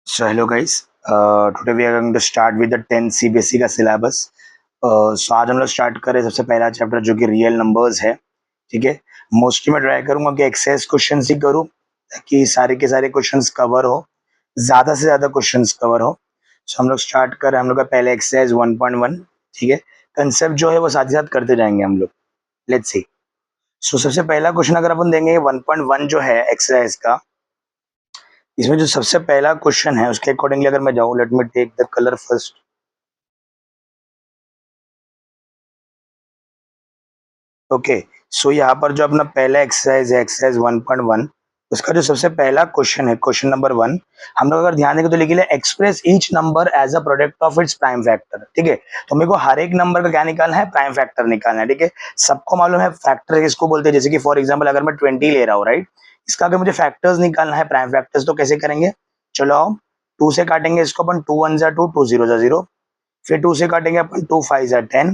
So hello guys, today we are going to start with the 10 CBSE का syllabus. सो आज हम लोग start करें सबसे पहला चैप्टर जो कि रियल नंबर्स है। ठीक है, मोस्टली मैं ट्राई करूंगा कि एक्सरसाइज क्वेश्चंस ही करूं ताकि सारे के सारे क्वेश्चंस कवर हो, ज़्यादा से ज़्यादा क्वेश्चंस कवर हो। सो हम लोग स्टार्ट करें, हम लोग का पहले एक्सरसाइज 1.1। ठीक है, कंसेप्ट जो है वो साथ ही साथ करते जाएंगे हम लोग। Let's see. सो सबसे पहला क्वेश्चन अगर अपन देंगे 1.1 जो है एक्सरसाइज का, इसमें जो सबसे पहला क्वेश्चन है उसके अकॉर्डिंगली अगर मैं जाऊं, let me take the colour first. Okay, so यहाँ पर जो अपना पहला एक्सरसाइज है एक्सरसाइज 1.1, उसका जो सबसे पहला क्वेश्चन है क्वेश्चन नंबर 1, हम लोग अगर ध्यान देंगे तो लिख लिया express each number as a product of its prime factor. ठीक है, तो मेरे को हर एक नंबर का क्या निकालना है, प्राइम फैक्टर निकालना है। ठीक है, सबको मालूम है फैक्टर किसको बोलते हैं, जैसे कि फॉर एग्जाम्पल अगर मैं 20 ले रहा हूँ, राइट, इसका अगर मुझे फैक्टर्स निकालना है प्राइम फैक्टर्स, तो कैसे करेंगे, चलो आओ, 2 से काटेंगे इसको अपन, 2 1 जा 2, 2 0 जा 0, फिर 2 से काटेंगे अपन, 2 5 जा 10,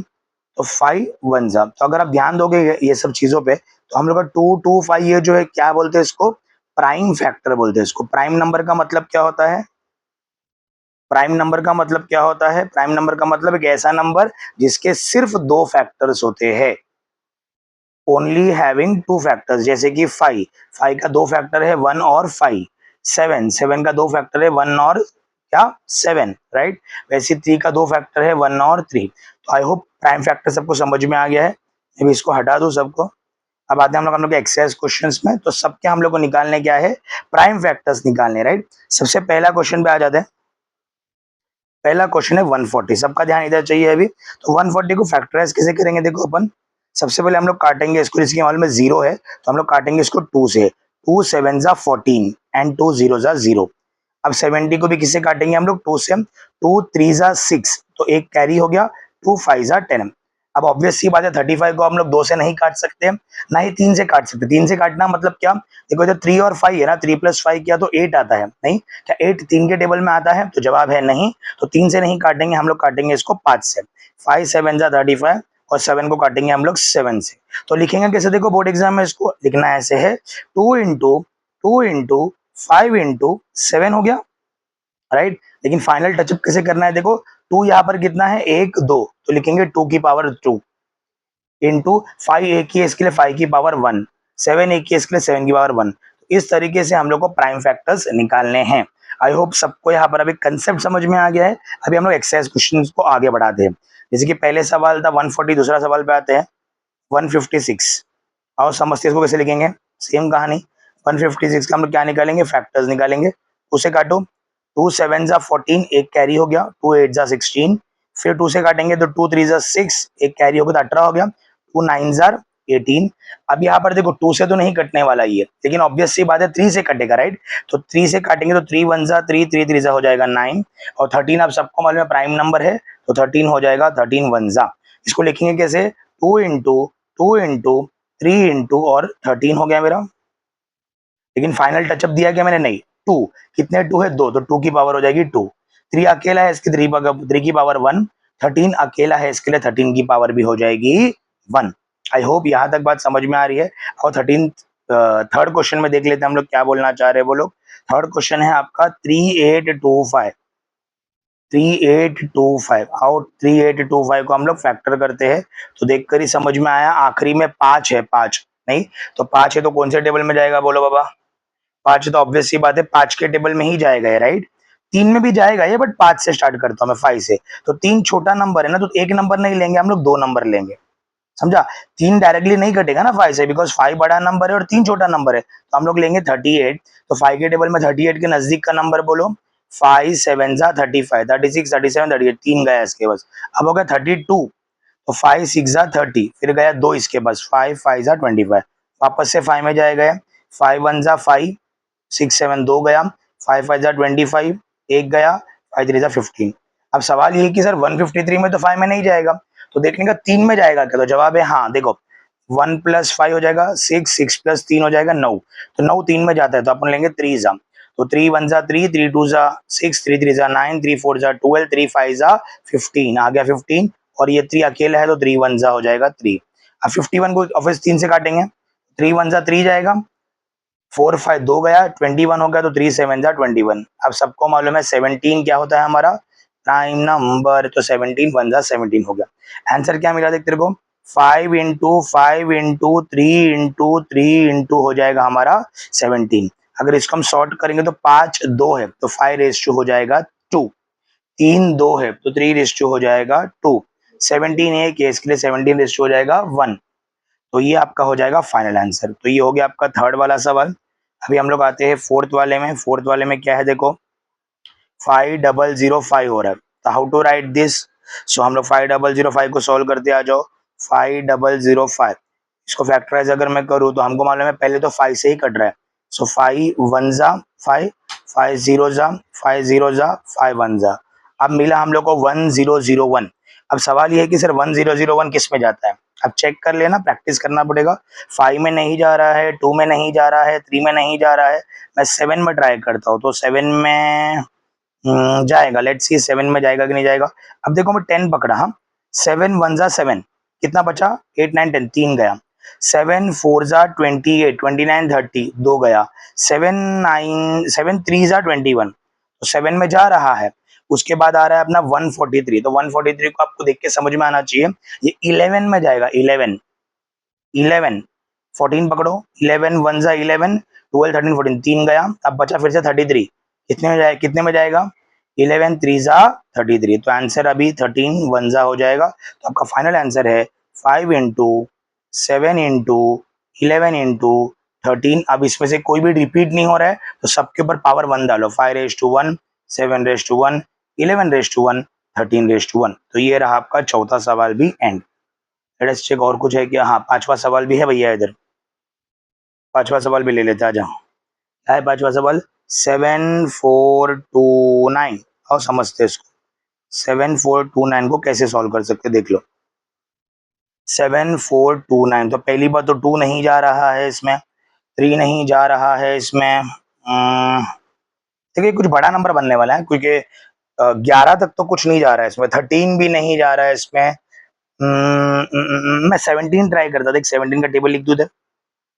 तो 5 1 जा। तो अगर आप ध्यान दोगे ये सब चीजों पे, तो हम लोग का 2 2 5 ये जो है क्या बोलते हैं इसको, प्राइम फैक्टर बोलते हैं इसको। प्राइम नंबर का मतलब क्या होता है, प्राइम नंबर का मतलब क्या होता है, प्राइम नंबर का मतलब एक ऐसा नंबर जिसके सिर्फ दो फैक्टर्स होते हैं, ओनली हैविंग टू फैक्टर्स। जैसे कि 5, 5 का दो फैक्टर है 1 और 5, 7, 7 का दो फैक्टर है 1 और क्या 7, राइट। वैसे 3 का दो फैक्टर है 1 और 3। तो आई होप प्राइम फैक्टर सबको समझ में आ गया है। अभी इसको हटा दूं सबको। अब आते हैं हम लोग के एक्सरसाइज क्वेश्चंस में। तो सबके हम लोग को निकालने क्या है, प्राइम फैक्टर्स निकालने, राइट। सबसे पहला क्वेश्चन पे आ जाते हैं। पहला क्वेश्चन है 140, सबका ध्यान इधर चाहिए अभी। तो 140 को फैक्टराइज कैसे करेंगे, देखो अपन सबसे पहले हम लोग काटेंगे इसको, जिसके हॉल में 0 है तो हम लोग काटेंगे इसको 2 से। 2 7 जा 14 एंड 2 0 जा 0। अब 70 को भी किससे काटेंगे हम लोग, 2 से। 2 3 जा 6, तो एक कैरी हो गया, 2 5 जा 10। अब ऑब्वियस सी बात है 35 को हम लोग 2 से नहीं काट सकते, ना ही 3 से काट सकते। 3 से काटना मतलब क्या, देखो जब 3 और 5 है ना, 3 + 5 किया तो 8 आता है, नहीं क्या 8 3 के टेबल में आता है, तो जवाब है नहीं। तो 3 से नहीं काटेंगे हम लोग, काटेंगे इसको 5 से। 5 7 जा 35 और 7 को काटेंगे हम लोग 7 से। तो लिखेंगे कैसे, देखो बोर्ड एग्जाम में इसको लिखना ऐसे है, 2 इंटू 5 इंटू 7 हो गया, राइट। लेकिन फाइनल टचअप कैसे करना है, देखो 2 यहाँ पर कितना है, 1 2, तो लिखेंगे 2 की पावर 2 इंटू 5 एक ही है इसके लिए 5 की पावर 1, 7 एक ही है इसके लिए 7 की पावर 1। इस तरीके से हम लोग को प्राइम फैक्टर्स निकालने हैं। आई होप सबको यहाँ पर अभी कंसेप्ट समझ में आ गया है। अभी हम लोग एक्सरसाइज क्वेश्चन को आगे बढ़ाते हैं। जैसे कि पहले सवाल था 140, दूसरा सवाल पे आते हैं 156। और समझते हैं इसको कैसे लिखेंगे, सेम कहानी। 156 का हम लोग क्या निकालेंगे, फैक्टर्स निकालेंगे। उसे काटो, 2 7 जा 14, एक कैरी हो गया, 2 8 जा 16। फिर 2 से काटेंगे तो 2 3 जा 6, एक कैरी हो गया तो 18 हो गया, 2 9 जा 18। अब यहाँ पर देखो 2 से तो नहीं कटने वाला ये, लेकिन ऑब्वियस सी बात है 3 से कटेगा, राइट। तो 3 से काटेंगे तो 3 1 जा 3, 3 3 जा हो जाएगा 9, और 13 आप सबको मालूम है प्राइम नंबर है, तो 13 हो जाएगा 13 1 जा। इसको लिखेंगे कैसे, 2 इंटू 3 इंटू और 13 हो गया मेरा। लेकिन फाइनल टचअप दिया क्या मैंने, नहीं। 2 कितने 2 है, 2, तो 2 की पावर हो जाएगी 2। 3 अकेला है इसकी 3 की पावर 1। 13 अकेला है इसके लिए 13 की पावर भी हो जाएगी 1। आई होप यहाँ तक बात समझ में आ रही है। और 13 थर्ड क्वेश्चन में देख लेते हैं हम लोग क्या बोलना चाह रहे हैं वो लोग। थर्ड क्वेश्चन है आपका 3825। 3825 और 3825 को हम लोग फैक्टर करते हैं, तो देखकर ही समझ में आया। आखिरी में 5 है, 5 नहीं तो 5 है तो कौन से टेबल में जाएगा, बोलो बाबा। 5 तो ऑब्वियस सी बात है 5 के टेबल में ही जाएगा ये, राइट। 3 में भी जाएगा ये, बट 5 से स्टार्ट करता हूं मैं, 5 से। तो 3 छोटा नंबर है ना, तो एक नंबर नहीं लेंगे हम लोग, 2 नंबर लेंगे, समझा। 3 डायरेक्टली नहीं कटेगा ना 5 से, बिकॉज 5 बड़ा नंबर है और 3 छोटा नंबर है, तो हम लोग लेंगे 38। तो 5 के टेबल में 38 के नजदीक का नंबर बोलो। 5 7 जा 35, 36 37 38, 3 गया इसके बस। अब हो गया 32, तो 5 6 जा 30, फिर गया 2 इसके पास, 5 5 जा 25, वापस से 5 में जाएगा, 5 1 जा 5, 6 7 2 गया, 5 5 जा 25, एक गया, 5 3 जा 15। अब सवाल ये है कि सर 153 में तो 5 में नहीं जाएगा, तो देखने का 3 में जाएगा क्या, तो जवाब है हाँ। देखो 1 + 5 हो जाएगा 6, 6 + 3 हो जाएगा 9, तो 9 3 में जाता है, तो अपन लेंगे 3 जा। तो 3 1 जा 3, 3 2 जा 6, 3 3 जा 9, 3 4 जा 12, 3 5 जा 15, आ गया 15। और ये 3 अकेला है तो 3 1 जा हो जाएगा 3। अब 51 को ऑफिस 3 से काटेंगे, 3 1 जा 3 जाएगा, 4 5 2 गया, 21 हो गया, तो 3 7 जा 21। अब सबको मालूम है 17 क्या होता है हमारा प्राइम नंबर, तो 17 1 जा 17 हो गया। आंसर क्या मिला देख तेरे को, 5 इंटू 5 इंटू 3 इंटू 3 इंटू हो जाएगा हमारा 17। अगर इसको हम शॉर्ट करेंगे तो 5 2 है तो 5 रेस टू हो जाएगा 2, 3 2 है तो 3 रेस टू हो जाएगा 2, 17 एक है इसके लिए 17 रेस टू हो जाएगा 1। तो ये आपका हो जाएगा फाइनल आंसर। तो ये हो गया आपका थर्ड वाला सवाल। अभी हम लोग आते हैं फोर्थ वाले में। फोर्थ वाले में क्या है देखो, 5005 हो रहा है, तो हाउ टू राइट दिस। सो हम लोग 5005 को सॉल्व करते आ जाओ। 5005 इसको फैक्टराइज अगर मैं करूँ तो हमको मालूम है पहले तो 5 से ही कट रहा है। सो 5 1 जा 5, 5 0 जा 5 0 जा 5 1 जा। अब मिला हम लोग को 1001। अब सवाल ये है कि सर 1001 किस में जाता है। अब चेक कर लेना, प्रैक्टिस करना पड़ेगा। 5 में नहीं जा रहा है, 2 में नहीं जा रहा है, 3 में नहीं जा रहा है, मैं 7 में ट्राई करता हूँ। तो 7 में जाएगा, लेट्स सी 7 में जाएगा कि नहीं जाएगा। अब देखो मैं 10 पकड़ा, हाँ 7 1 जा 7, कितना बचा 8 9 10, 3 गया। 7 4 जा 28 29 30, 2 गया। 7 9 7 3 जा 21, तो 7 में जा रहा है। उसके बाद आ रहा है अपना 143, तो 143 को आपको देख के समझ में आना चाहिए ये 11 में जाएगा। 11 11 14 पकड़ो, 11 1 जा 11, 12 13 14, 3 गया। अब बचा फिर से 33, कितने में जाएगा 11 3 जा 33, तो आंसर अभी 13 1 जा हो जाएगा। तो आपका फाइनल आंसर है 5 इंटू 7 इंटू 11 इंटू 13। अब इसमें से कोई भी रिपीट नहीं हो रहा है तो सबके ऊपर पावर 1 डालो। 5 raise to 1, 7 raise to 1, 11 raise to 1, 13 raise to 1। तो ये रहा आपका चौथा सवाल भी एंड। लेट्स चेक और कुछ है क्या। हाँ पांचवा सवाल भी है भैया इधर, पांचवा सवाल भी ले लेते आ जाओ। क्या है पांचवा सवाल, 7429। और समझते हैं इसको, 7429 को कैसे सॉल्व कर सकते देख लो। 7429, तो पहली बार तो 2 नहीं जा रहा है इसमें, 3 नहीं जा रहा है इसमें। देखिए कुछ बड़ा नंबर बनने वाला है क्योंकि 11 तक तो कुछ नहीं जा रहा है इसमें, 13 भी नहीं जा रहा है इसमें। मैं 17 ट्राई करता, देख 17 का टेबल लिख दूं इधर।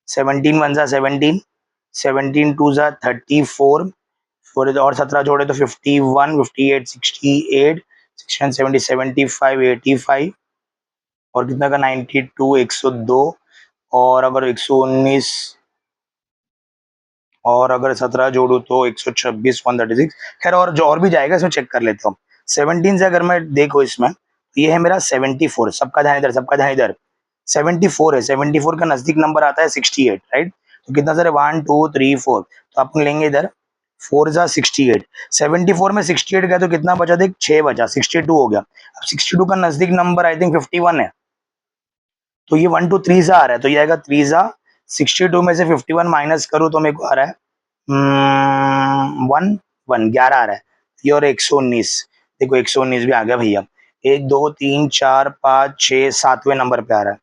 17 1 जा 17, 17 2 जा 34, फोर और 17 जोड़े तो 51 58 68 16 70 75 85, और कितना का 92 102, और अगर 119 और अगर 17 जोड़ू तो 126 136। खैर और जो और भी जाएगा इसमें चेक कर लेता हूँ। 17 से अगर मैं देखो इसमें, ये है मेरा 74, सबका ध्यान इधर, सबका ध्यान इधर। 74 है, 74 का नजदीक नंबर आता है 68, राइट। तो कितना सर है 1 2 3 4, तो अपन लेंगे इधर 4 जा 68। 74 में 68 गया तो कितना बचा देख, 6 बचा, 62 हो गया। अब 62 का नजदीक नंबर आई थिंक 51 है, तो ये 1 2 3 जा आ रहा है, तो ये आएगा 3 जा 62 में से 51 माइनस करूँ तो मेरे को आ रहा है 1 1 11 आ रहा है। ये और 119, देखो 119 भी आ गया भैया। 1 2 3 4 5 6 7वें नंबर पे आ रहा है,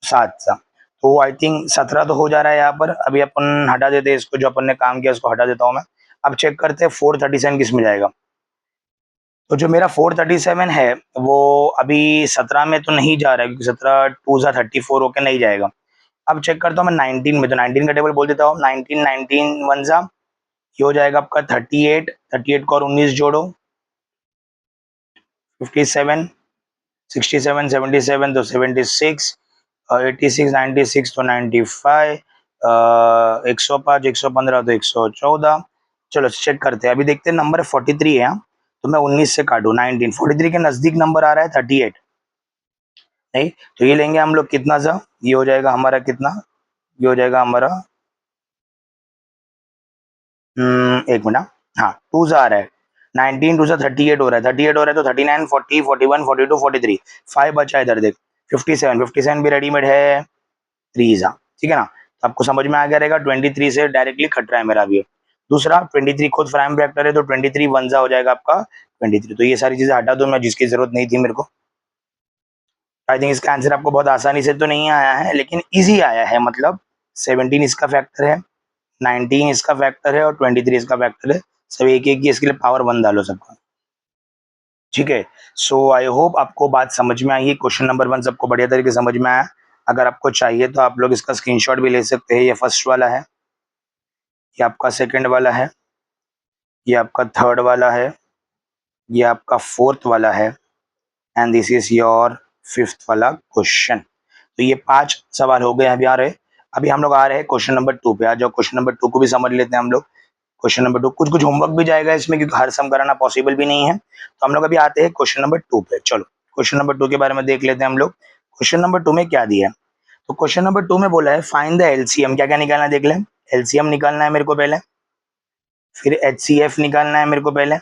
7 सा। तो आई थिंक 17 तो हो जा रहा है यहाँ पर। अभी अपन हटा देते हैं इसको, जो अपन ने काम किया उसको हटा देता हूँ मैं। अब चेक करते हैं 437 किस में जाएगा। तो जो मेरा 437 है वो अभी 17 में तो नहीं जा रहा है क्योंकि 17 2 जा 34 होके नहीं जाएगा। अब चेक करता हूँ मैं 19 में, तो 19 का टेबल बोल देता हूँ। 19 19 1 जा, ये हो जाएगा आपका 38, 38 को और 19 जोड़ो 57, 67 77 तो 76, 86 96 तो 95, 105 115 तो 114। चलो चेक करते हैं, अभी देखते हैं नंबर 43 है यहाँ। तो मैं 19 से काटू 19, 43 के नजदीक नंबर आ रहा है 38, नहीं तो ये लेंगे हम लोग कितना सा, ये हो जाएगा हमारा कितना, ये हो जाएगा हमारा एक मिनट, हाँ 2 सा आ रहा है। 19 2 सा 38 हो रहा है, 38 हो रहा है तो 39 40 41 42 43, 5 बचा है इधर देख। 57 57 भी रेडीमेड है 3 सा, ठीक है ना। तो आपको समझ में आ गया रहेगा, 23 से डायरेक्टली कट रहा है मेरा भी। दूसरा 23 खुद प्राइम फैक्टर है तो 23 1 सा हो जाएगा आपका 23। तो ये सारी चीजें हटा दो मैं जिसकी जरूरत नहीं थी मेरे को। आई थिंक इसका आंसर आपको बहुत आसानी से तो नहीं आया है लेकिन इजी आया है, मतलब 17 इसका फैक्टर है, 19 इसका फैक्टर है और 23 इसका फैक्टर है। सब एक एक की इसके लिए पावर 1 डालो सबका, ठीक है। सो आई होप आपको बात समझ में आई है। क्वेश्चन नंबर 1 सबको बढ़िया तरीके से समझ में आया। अगर आपको चाहिए तो आप लोग इसका स्क्रीनशॉट भी ले सकते हैं, ये फर्स्ट वाला है। ये आपका सेकंड वाला है, ये आपका थर्ड वाला है, ये आपका फोर्थ वाला है, and this is your fifth वाला क्वेश्चन। तो ये 5 सवाल हो गए अभी आ रहे। अभी हम लोग आ रहे हैं क्वेश्चन नंबर 2 पे। आ जाओ, क्वेश्चन नंबर 2 को भी समझ लेते हैं हम लोग। क्वेश्चन नंबर 2 कुछ कुछ होमवर्क भी जाएगा इसमें, क्योंकि हर सम कराना पॉसिबल भी नहीं है। तो हम लोग अभी आते हैं क्वेश्चन नंबर 2 पे। चलो क्वेश्चन नंबर 2 के बारे में देख लेते हैं हम लोग। क्वेश्चन नंबर 2 में क्या दिया है? तो क्वेश्चन नंबर 2 में बोला है फाइंड द एलसीएम। क्या क्या निकालना है देख लें। एलसीएम निकालना है मेरे को पहले, फिर एचसीएफ निकालना है मेरे को पहले,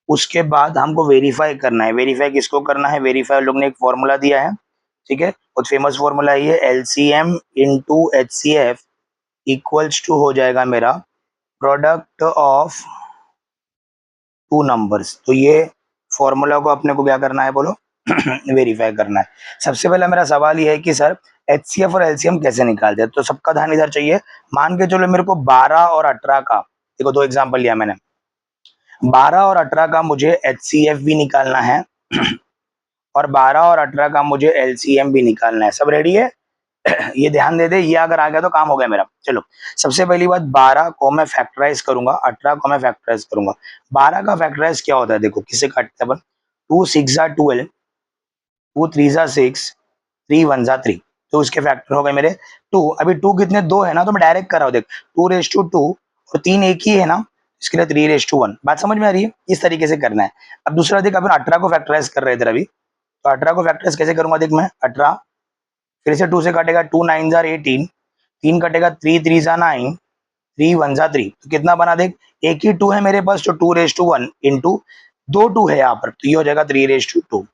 उसके बाद हमको वेरीफाई करना है। वेरीफाई किसको करना है? वेरीफाई लोग ने एक फॉर्मूला दिया है, ठीक है, बहुत फेमस फॉर्मूला ये, LCM into HCF equals to हो जाएगा मेरा प्रोडक्ट ऑफ टू नंबर्स। तो ये फॉर्मूला को अपने को क्या करना है बोलो? वेरीफाई करना है। सबसे पहला मेरा सवाल ये है कि सर एचसीएफ और एलसीएम कैसे निकालते हैं? तो सबका ध्यान इधर चाहिए। मान के चलो मेरे को 12 और 18 का, देखो दो एग्जांपल लिया मैंने, 12 और 18 का मुझे एचसीएफ भी निकालना है और 12 और 18 का मुझे एलसीएम भी निकालना है। सब रेडी है? ये ध्यान दे दे, ये अगर आ गया तो काम हो गया मेरा। चलो सबसे पहली बात, 12 को मैं फैक्टराइज करूंगा, 18 को मैं फैक्टराइज करूंगा। 12 का फैक्टराइज क्या होता है? देखो किसे काटते हैं अपन, 2 6 12, 2 3 6, 3 1 3। तो उसके फैक्टर हो गए मेरे 2। अभी 2 कितने? 2 है ना, तो मैं डायरेक्ट कर रहा हूँ देख, 2 रेज टू 2 और 3 एक ही है ना, इसके लिए 3 रेज टू 1। बात समझ में आ रही है? इस तरीके से करना है। अब दूसरा देख, अपन 18 को फैक्टराइज कर रहे थे अभी, तो 18 को फैक्टराइज कैसे करूंगा देख मैं। 18 फिर से 2 से काटेगा, 2 9 18, 3 कटेगा, 3 3 9, 3 1 3। तो कितना बना देख, एक ही 2 है मेरे पास, तो 2 रेज टू 1 इंटू 2 2 है यहाँ पर, तो ये हो जाएगा 3 रेज टू 2।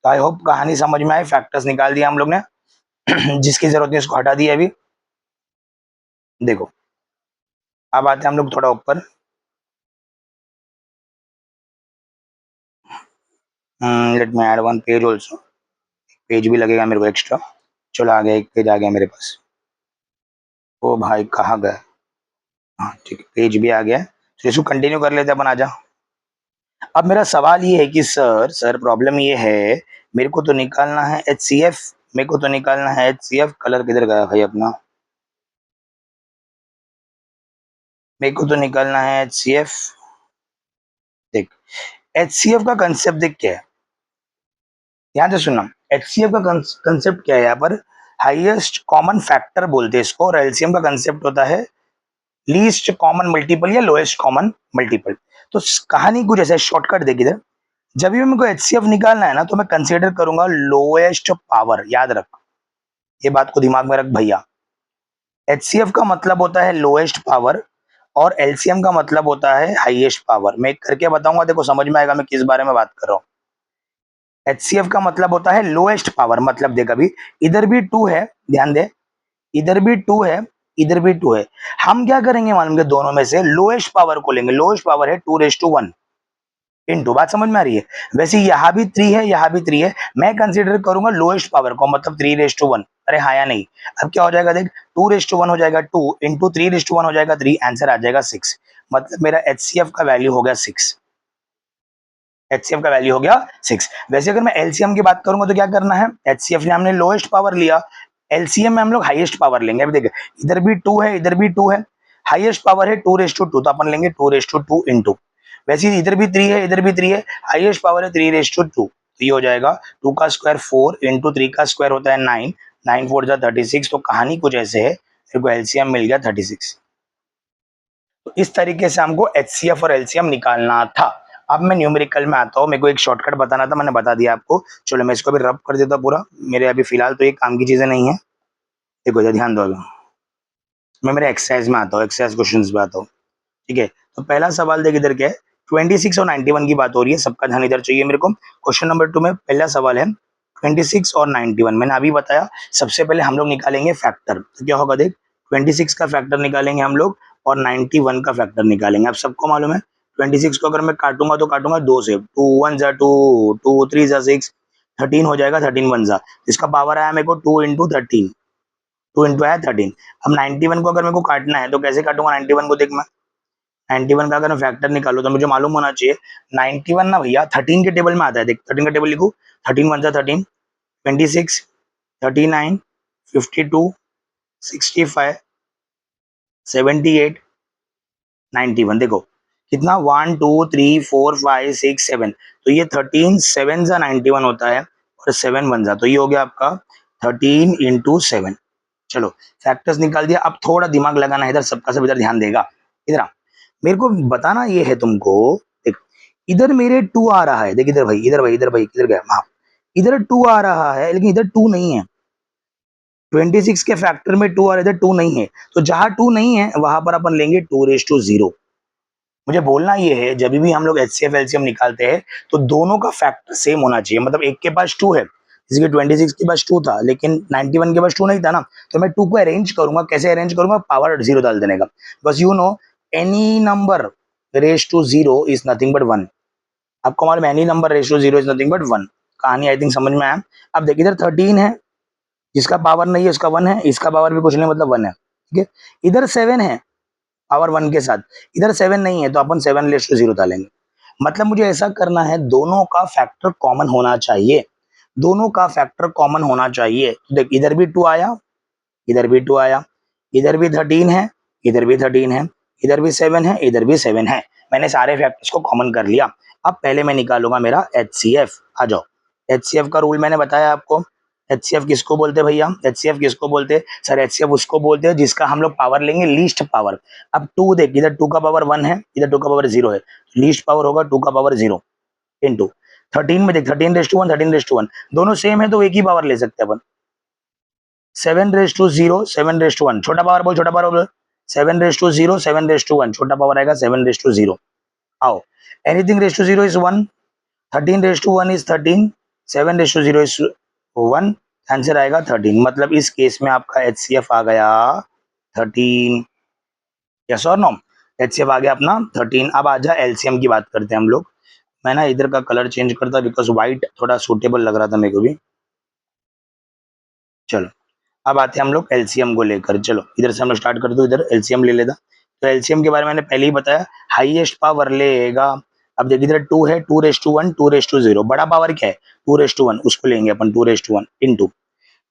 तो आई होप कहानी समझ में आए। फैक्टर्स निकाल दिया हम लोग ने। जिसकी जरूरत नहीं उसको हटा दिया अभी। देखो अब आते हैं हम लोग थोड़ा ऊपर। Let me add one page also, page भी लगेगा मेरे को एक्स्ट्रा। चलो आ गया, एक पेज आ गया मेरे पास। ओ भाई कहाँ गए? हाँ ठीक है, पेज भी आ गया। तो इसको कंटिन्यू कर लेते हैं अपन, आजा। अब मेरा सवाल ये है कि सर प्रॉब्लम ये है, मेरे को तो निकालना है एचसीएफ, मेरे को तो निकालना है एचसीएफ। कलर किधर गया भाई अपना? मेरे को तो निकालना है एचसीएफ। देख एचसीएफ का कंसेप्ट देख क्या है, ध्यान से सुनना। एचसीएफ का कंसेप्ट क्या है यहाँ पर? हाईएस्ट कॉमन फैक्टर बोलते हैं इसको, और एलसीएम का कंसेप्ट होता है लीस्ट कॉमन मल्टीपल या लोएस्ट कॉमन मल्टीपल। तो कहानी कुछ ऐसा, शॉर्टकट देखिए इधर। जब भी मेरे को एचसीएफ निकालना है ना, तो मैं कंसीडर करूंगा लोएस्ट पावर। याद रख, ये बात को दिमाग में रख भैया। एचसीएफ का मतलब होता है लोएस्ट पावर और एलसीएम का मतलब होता है हाईएस्ट पावर। मैं एक करके बताऊंगा, देखो समझ में आएगा मैं किस बारे में बात कर रहा हूँ। एचसीएफ का मतलब होता है लोएस्ट पावर, मतलब देख अभी इधर भी 2 है, ध्यान दे, इधर भी 2 है, इधर भी 2 है। हम क्या करेंगे मालूम के, दोनों में से लोएस्ट पावर को लेंगे। लोएस्ट पावर है 2 रेज टू 1 इंटू, बात समझ में आ रही है? वैसे यहाँ भी 3 है, यहाँ भी 3 है, मैं कंसीडर करूंगा लोएस्ट पावर को, मतलब 3 रेज टू 1। अरे हाँ या नहीं? अब क्या हो जाएगा देख, 2 रेज टू 1 हो जाएगा 2 इंटू 3 रेज टू 1 हो जाएगा 3, आंसर आ जाएगा 6। मतलब मेरा एचसीएफ का वैल्यू हो गया 6। एचसीएफ का वैल्यू हो गया 6। वैसे अगर मैं एलसीएम की बात करूंगा तो क्या करना है, एचसीएफ ने हमने लोएस्ट पावर लिया, एलसीएम में हम लोग हाईएस्ट पावर लेंगे। अभी देखिए इधर भी 2 है, इधर भी 2 है, हाईएस्ट पावर है 2 रेज टू 2, तो अपन लेंगे 2 रेज टू 2 इंटू। वैसे ही इधर भी 3 है, इधर भी 3 है, हाईएस्ट पावर है 3 रेज टू 2, तो ये हो जाएगा 2 का स्क्वायर 4 इंटू 3 का स्क्वायर होता है 9, 9 4 जा 36। तो कहानी कुछ ऐसे है, मेरे को एलसीएम मिल गया 36। तो इस तरीके से हमको एचसीएफ और एलसीएम निकालना था। अब मैं न्यूमेरिकल में आता हूँ, मेरे को एक शॉर्टकट बताना था, मैंने बता दिया आपको। चलो मैं इसको भी रब कर देता हूँ पूरा। मेरे अभी फिलहाल तो ये काम की चीजें नहीं है। देखो इधर ध्यान दो अभी। मैं मेरे एक्सरसाइज में आता हूँ, एक्सरसाइज क्वेश्चन में आता हूँ, ठीक है। तो पहला सवाल देख इधर क्या है, 26 और 91 की बात हो रही है, सबका ध्यान इधर चाहिए मेरे को। क्वेश्चन नंबर 2 में पहला सवाल है 26 और 91। मैंने अभी बताया सबसे पहले हम लोग निकालेंगे फैक्टर। तो क्या होगा देख, 26 का फैक्टर निकालेंगे हम लोग और 91 का फैक्टर निकालेंगे। अब सबको मालूम है 26 को अगर मैं काटूंगा तो काटूंगा 2 से, 2 1 जा 2, 2 3 जा 6, 13 हो जाएगा, 13 1 जा, इसका पावर आया मेरे को 2 इंटू 13, 2 इंटू आया 13। अब 91 को अगर मेरे को काटना है तो कैसे काटूंगा 91 को, देख मैं 91 का अगर मैं फैक्टर निकालू तो मुझे मालूम होना चाहिए 91 ना भैया 13 के टेबल में आता है। देख 13 का टेबल लिखू, 13 1 जा 13, 26, 39, 52, 65, 78, 91 देखो कितना 1 2 3 4 5 6 7, तो ये 13 7 जा 91 होता है और 7 1 जा, तो ये हो गया आपका 13 इंटू 7। चलो फैक्टर्स निकाल दिया। अब थोड़ा दिमाग लगाना है, इधर सबका सब इधर ध्यान देगा। इधर आ, मेरे को बताना ये है तुमको। देख इधर मेरे 2 आ रहा है, देख इधर भाई, इधर भाई, इधर भाई, इधर गया, हाँ इधर 2 आ रहा है लेकिन इधर 2 नहीं है। 26 के फैक्टर में 2 आ रहा है, इधर 2 नहीं है, तो जहां 2 नहीं है वहां पर अपन लेंगे 2 रेज टू 0। मुझे बोलना ये है जब भी हम लोग एचसीएफ एलसीएम निकालते हैं तो दोनों का फैक्टर सेम होना चाहिए। मतलब एक के पास 2 है, जैसे कि 26 के पास 2 था लेकिन 91 के पास 2 नहीं था ना, तो मैं 2 को अरेंज करूंगा। कैसे अरेंज करूंगा? पावर 0 डाल देने का। बस you know any number raise to 0 is nothing but 1। आपको मालूम any number raise to 0 is nothing but 1। कहानी आई थिंक समझ में आया। अब देखिए इधर 13 है, जिसका पावर नहीं है उसका 1 है, इसका पावर भी कुछ नहीं मतलब 1 है, ठीक है। इधर 7 है पावर 1 के साथ, इधर 7 नहीं है तो अपन 7 रेज टू 0 डालेंगे। मतलब मुझे ऐसा करना है दोनों का फैक्टर कॉमन होना चाहिए, दोनों का फैक्टर कॉमन होना चाहिए। तो देख इधर भी 2 आया, इधर भी 2 आया, इधर भी 13 है, इधर भी 13 है, इधर भी 7 है, इधर भी 7 है। मैंने सारे फैक्टर्स को कॉमन कर लिया। अब पहले मैं निकालूंगा मेरा एचसीएफ। आ जाओ, एचसीएफ का रूल मैंने बताया आपको। एचसीएफ किसको बोलते हैं भैया? एचसीएफ किसको बोलते हैं सर? एचसीएफ उसको बोलते हैं जिसका हम लोग पावर लेंगे लीस्ट पावर। अब 2 देख, इधर 2 का पावर 1 है, इधर 2 का पावर 0 है, लीस्ट पावर होगा 2 का पावर 0 इंटू 13 में देख 13 रेज टू 1, 13 रेज टू 1 दोनों सेम है तो एक ही पावर ले सकते हैं अपन। 7 रेज टू 0, 7 रेज टू 1, छोटा पावर बोल, छोटा पावर बोल। 7 रेज टू 0, 7 रेज टू 1, छोटा पावर आएगा 7 रेज टू 0। आओ, anything raise to 0 is 1, 13 raise to 1 is 13, 7 raise to 0 is 1, answer आएगा 13। मतलब इस केस में आपका एचसीएफ आ गया 13। यस और नो? एचसीएफ आ गया अपना 13। अब आ जा एलसीएम की बात करते हैं हम लोग। मैं ना इधर का कलर चेंज करता बिकॉज व्हाइट थोड़ा सूटेबल लग रहा था मेरे को भी। चलो अब आते हैं हम लोग एलसीएम को लेकर। चलो इधर से हम लोग स्टार्ट कर दो, इधर एलसीएम ले लेता। तो एलसीएम के बारे में मैंने पहले ही बताया, हाईएस्ट पावर लेगा। अब देखिए इधर 2 है, 2 रेज टू 1, 2 रेज टू 0, बड़ा पावर क्या है? 2 रेज टू 1, उसको लेंगे अपन 2 raise to 1 into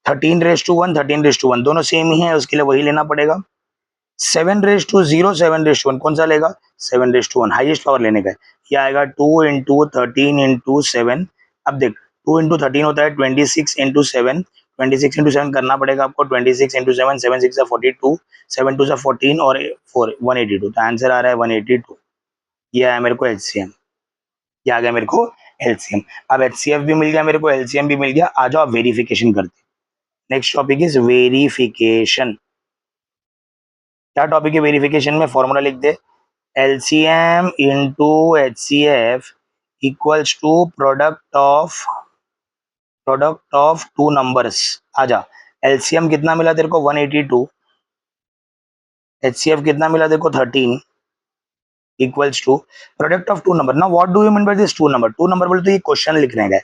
13 raise to 1, 13 raise to 1 दोनों सेम ही है, उसके लिए वही लेना पड़ेगा। 7 रेज टू 0, 7 रेज टू 1 कौन सा लेगा? 7 रेज टू 1, हाईएस्ट पावर लेने का है। ये आएगा 2 इंटू 13 इंटू 7। अब देख 2 इंटू 13 होता है 26 इंटू 7, 26 इंटू 7 करना पड़ेगा आपको। 26 इंटू 7, 7 6 42, 7 2 14 और 182, तो आंसर आ रहा है 182। ये आया मेरे को एचसीएम, ये आ गया मेरे को एलसीएम। अब एचसीएफ भी मिल गया मेरे को, एलसीएम भी मिल गया। आ जाओ आप वेरिफिकेशन करते। Next topic is verification. क्या टॉपिक है वेरिफिकेशन में? फॉर्मूला लिख दे, LCM into HCF equals to product of two numbers. आजा, एलसीएम कितना मिला तेरे को? 182। एचसीएफ कितना मिला तेरे को? 13 equals to product of two number. ना what do you mean by this two number? Two number बोले तो ये क्वेश्चन लिखने गए।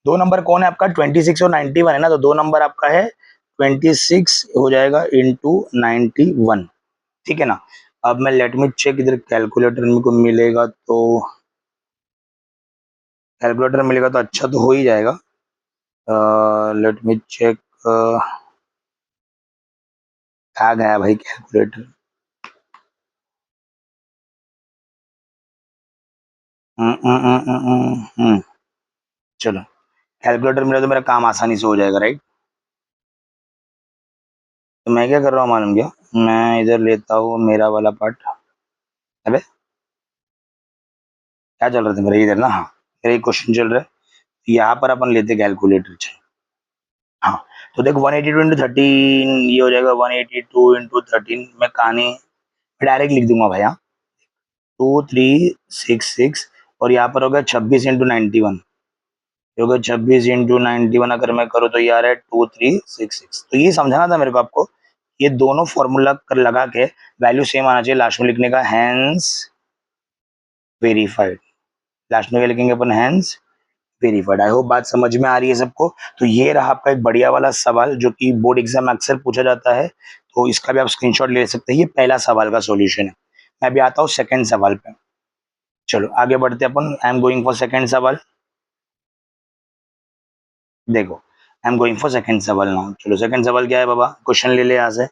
दो नंबर कौन है आपका? 26 और 91 है ना, तो दो नंबर आपका है 26 हो जाएगा इंटू 91, ठीक है ना। अब मैं लेट मी चेक, इधर कैलकुलेटर मेरे को मिलेगा तो, कैलकुलेटर मिलेगा तो अच्छा तो हो ही जाएगा। लेट मी चेक, आ गया भाई कैलकुलेटर। चलो कैलकुलेटर मिला तो मेरा काम आसानी से हो जाएगा, राइट। तो मैं क्या कर रहा हूँ मालूम क्या? मैं इधर लेता हूँ मेरा वाला पार्ट। अबे क्या चल रहा था मेरा इधर ना, हाँ मेरा एक क्वेश्चन चल रहा है, यहाँ पर अपन लेते कैलकुलेटर। हाँ तो देखो 182 इंटू 13 ये हो जाएगा 182 इंटू 13। मैं कहानी डायरेक्ट लिख दूंगा भाई, हाँ 2366। और यहाँ पर होगा 26 इंटू 91, होगा 26 इंटू 91। अगर मैं करूँ तो ये आ रहा है 2366। तो ये समझाना था मेरे को आपको, ये दोनों फॉर्मूला कर लगा के वैल्यू सेम आना चाहिए, लास्ट में लिखने का हैंस वेरीफाइड। लास्ट में क्या लिखेंगे अपन? Hence verified. आई होप बात समझ में आ रही है सबको। तो ये रहा आपका एक बढ़िया वाला सवाल जो कि बोर्ड एग्जाम में अक्सर पूछा जाता है, तो इसका भी आप स्क्रीनशॉट ले सकते हैं। ये पहला सवाल का सॉल्यूशन है। मैं भी आता हूँ सेकंड सवाल पे। चलो आगे बढ़ते हैं अपन। I am going for second सवाल। देखो I am going for second सवाल नाउ। चलो सेकंड सवाल क्या है बाबा? क्वेश्चन ले ले यहाँ से।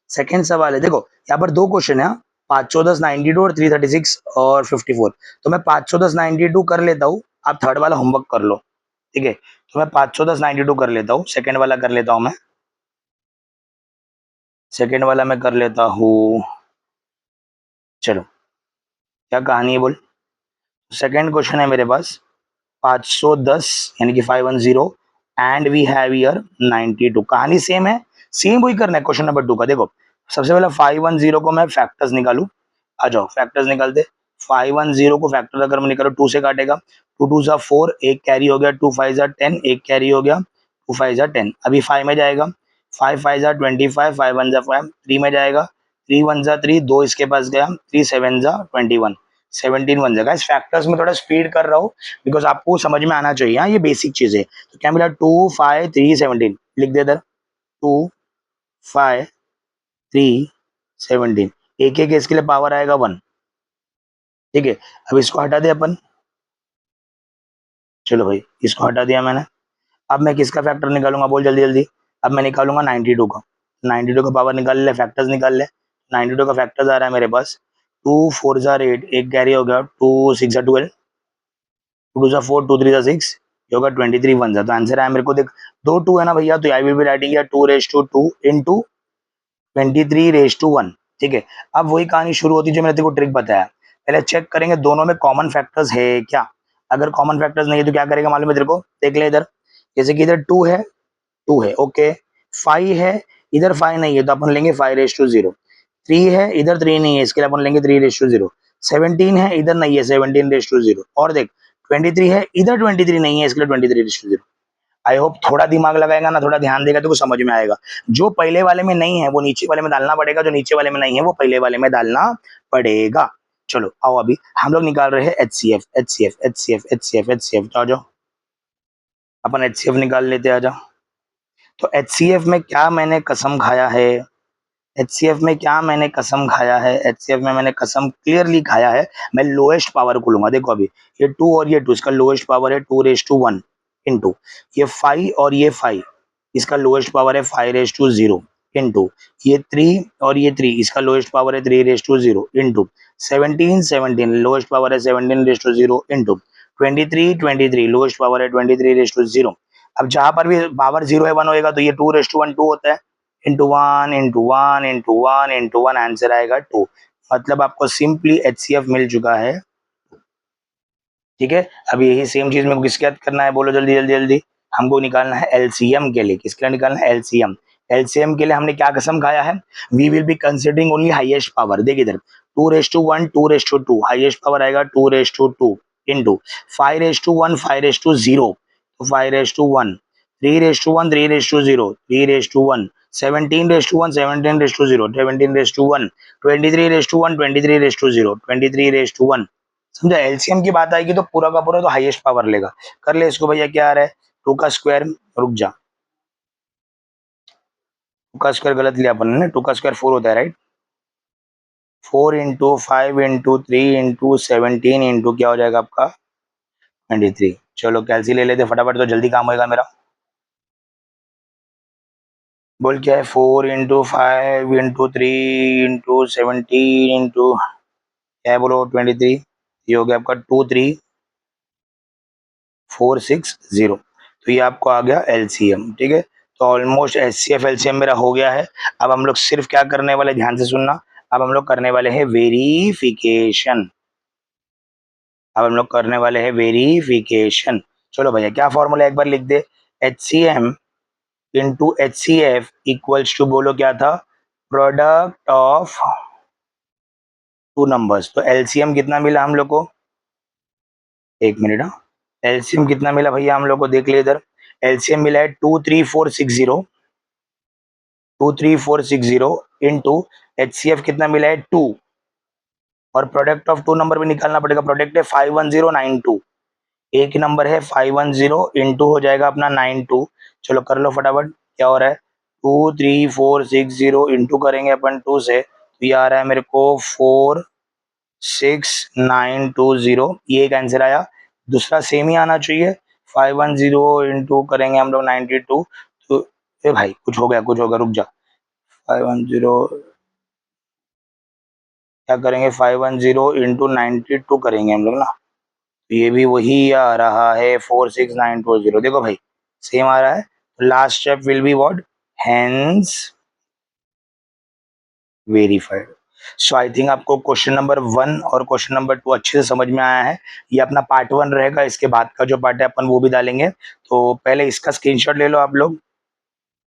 सेकंड सवाल है, देखो यहाँ पर दो क्वेश्चन है, 510 92 और 336 और 54। तो मैं 510 92 कर लेता हूँ, आप थर्ड वाला होमवर्क कर लो, ठीक है। तो मैं 510 92 कर लेता हूँ, सेकंड वाला कर लेता हूँ मैं, सेकंड वाला मैं कर लेता हूँ। चलो, क्या कहानी है बोल। सेकंड क्वेश्चन है मेरे पास 510 यानी कि 510 एंड वी हैव हियर 92। कहानी सेम है, सेम वही करना है क्वेश्चन नंबर 2 का। देखो सबसे पहले 510 को मैं फैक्टर्स निकालू, आ जाओ फैक्टर्स निकालते। 510 को फैक्टर अगर मैं निकालू 2 से काटेगा, 2 2 जा 4, एक कैरी हो गया, 2 5 जा 10, एक कैरी हो गया, 2 5 जा 10। अभी 5 में जाएगा, 5 5 जा 25, 5 1 जा 5, 3 में जाएगा, 3 1 जा 3, 2 इसके पास गया, 3 7 जा 21, 17 बन जाएगा। इस फैक्टर्स में थोड़ा स्पीड कर रहा हूँ बिकॉज आपको समझ में आना चाहिए, हाँ ये बेसिक चीज है। तो क्या मिला, 2 5 3 17, लिख दे इधर, 2 5 3 17, एक एक इसके लिए पावर आएगा 1, ठीक है। अब इसको हटा दे अपन, चलो भाई इसको हटा दिया मैंने। अब मैं किसका फैक्टर निकालूंगा बोल जल्दी जल्दी। अब मैं निकालूंगा 92 का, 92 का पावर निकाल ले, फैक्टर्स निकाल ले। 92 का फैक्टर्स आ रहा है मेरे पास, 2 4 जा 8, एक कैरी हो गया, 2 6 जा 12, 2 2 जा 4, 2 3 जा 6, ये होगा 23 1 जा। तो आंसर है मेरे को, देख दो 2 है ना भैया, तो I will be writing here 2 raise to 2 into 23 raise to 1, ठीक है। अब वही कहानी शुरू होती है जो मैंने तेरे को ट्रिक बताया। पहले चेक करेंगे दोनों में कॉमन फैक्टर्स है क्या। अगर कॉमन फैक्टर्स नहीं है तो क्या करेगा मालूम है तेरे को, देख ले इधर, जैसे कि इधर 2 है, 2 है ओके, 5 है, इधर 5 नहीं है तो अपन लेंगे 5 रेज टू 0, 3 है, इधर 3 नहीं है इसके लिए अपन लेंगे 3 रेज टू 0, 17 है, इधर नहीं है 17 रेज टू 0, और देख 23 है, इधर 23 नहीं है इसके लिए 23 रेज टू 0। आई होप थोड़ा दिमाग लगाएगा ना, थोड़ा ध्यान देगा तो कुछ समझ में आएगा। जो पहले वाले में नहीं है वो नीचे वाले में डालना पड़ेगा, जो नीचे वाले में नहीं है वो पहले वाले में डालना पड़ेगा। चलो आओ, अभी हम लोग निकाल रहे हैं H C F, H C F, H C F, H C F, H C F, जाओ अपन एच सी एफ निकाल लेते, आ जाओ। तो एच सी एफ में क्या मैंने कसम खाया है, एच सी एफ में क्या मैंने कसम खाया है, एच सी एफ में मैंने कसम क्लियरली खाया है, मैं लोएस्ट पावर को लूंगा। देखो अभी ये 2 और ये 2, इसका लोएस्ट पावर है 2 रेज टू 1 इंटू ये 5 और ये 5, इसका लोएस्ट पावर है 5 रेज टू 0 इंटू ये 3 और ये 3, इसका लोएस्ट पावर है 3 raise to 0 into 17 17, lowest power है 17 raise to 0 into 23 23, lowest power है 23 रेज टू 0। अब जहां पर भी पावर 0 है 1 होएगा तो ये 2 रेज टू 1 2 होता है, into 1 into 1 into 1 into 1, answer आएगा 2। मतलब आपको सिंपली एच सी एफ मिल चुका है, ठीक है। अब यही सेम चीज में किसके साथ करना है बोलो जल्दी जल्दी जल्दी। हमको निकालना है एलसीएम के लिए, किसके लिए निकालना है एलसीएम। एलसीएम के लिए हमने क्या कसम खाया है, we will be considering only highest power. देख इधर 2 raise to 1 2 raise to 2, highest power आएगा 2 raise to 2 into 5 raise to 1 5 raise to 0, तो 5 raise to 1, 3 raise to 1 3 raise to 0 3 raise to 1, 17 raise to 1 17 raise to 0 17 raise to 1, 23 raise to 1 23 raise to 0 23 raise to 1। समझा, LCM की बात आएगी तो पूरा का पूरा तो हाईएस्ट पावर लेगा। कर ले इसको भैया, क्या आ रहा है 2 का स्क्वायर, रुक जा, 2 का स्क्वायर गलत लिया अपन ने, 2 का स्क्वायर 4 होता है right, 4 into 5 into 3 into 17 into क्या हो जाएगा आपका 23। चलो कैलसी ले लेते फटाफट तो जल्दी काम होएगा मेरा। बोल क्या है, 4 इंटू 5 इंटू 3 इंटू 17 इंटू क्या है बोलो 23, ये हो गया आपका 23460, तो ये आपको आ गया एलसीएम, ठीक है। तो ऑलमोस्ट एचसीएफ एलसीएम मेरा हो गया है। अब हम लोग सिर्फ क्या करने वाले, ध्यान से सुनना, अब हम लोग करने वाले हैं वेरिफिकेशन, अब हम लोग करने वाले हैं वेरिफिकेशन। चलो भैया क्या फॉर्मूला एक बार लिख दे, H C M into H C F equals to बोलो क्या था, प्रोडक्ट ऑफ टू नंबर्स। तो एलसीएम कितना मिला हम लोग को, एक मिनट, एलसीएम कितना मिला भैया हम लोग को, देख ले इधर, एलसीएम मिला है 23460, 23460 इंटू एचसीएफ कितना मिला है 2, और प्रोडक्ट ऑफ टू नंबर भी निकालना पड़ेगा, प्रोडक्ट है 51092, एक नंबर है 510 इंटू हो जाएगा अपना 92। चलो कर लो फटाफट, क्या हो रहा है 23460 इंटू करेंगे अपन 2 से, तो ये आ रहा है मेरे को 46920, ये एक आंसर आया। दूसरा सेम ही आना चाहिए, 510 इंटू करेंगे हम लोग 92, तो ए भाई कुछ हो गया रुक जा, 510 क्या करेंगे, 510 इंटू 92 करेंगे हम लोग ना, तो ये भी वही आ रहा है 46920। देखो भाई सेम आ रहा है। Last step will be what, hence verified. So I think आपको क्वेश्चन नंबर 1 और क्वेश्चन नंबर 2 अच्छे से समझ में आया है। ये अपना पार्ट 1 रहेगा, इसके बाद का जो पार्ट है अपन वो भी डालेंगे। तो पहले इसका स्क्रीनशॉट ले लो आप लोग।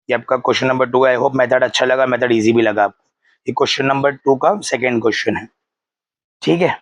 ये आपका क्वेश्चन नंबर 2 है। आई होप मेथड अच्छा लगा, मेथड इजी भी लगा आपको। ये क्वेश्चन नंबर 2 का सेकेंड क्वेश्चन है, ठीक है।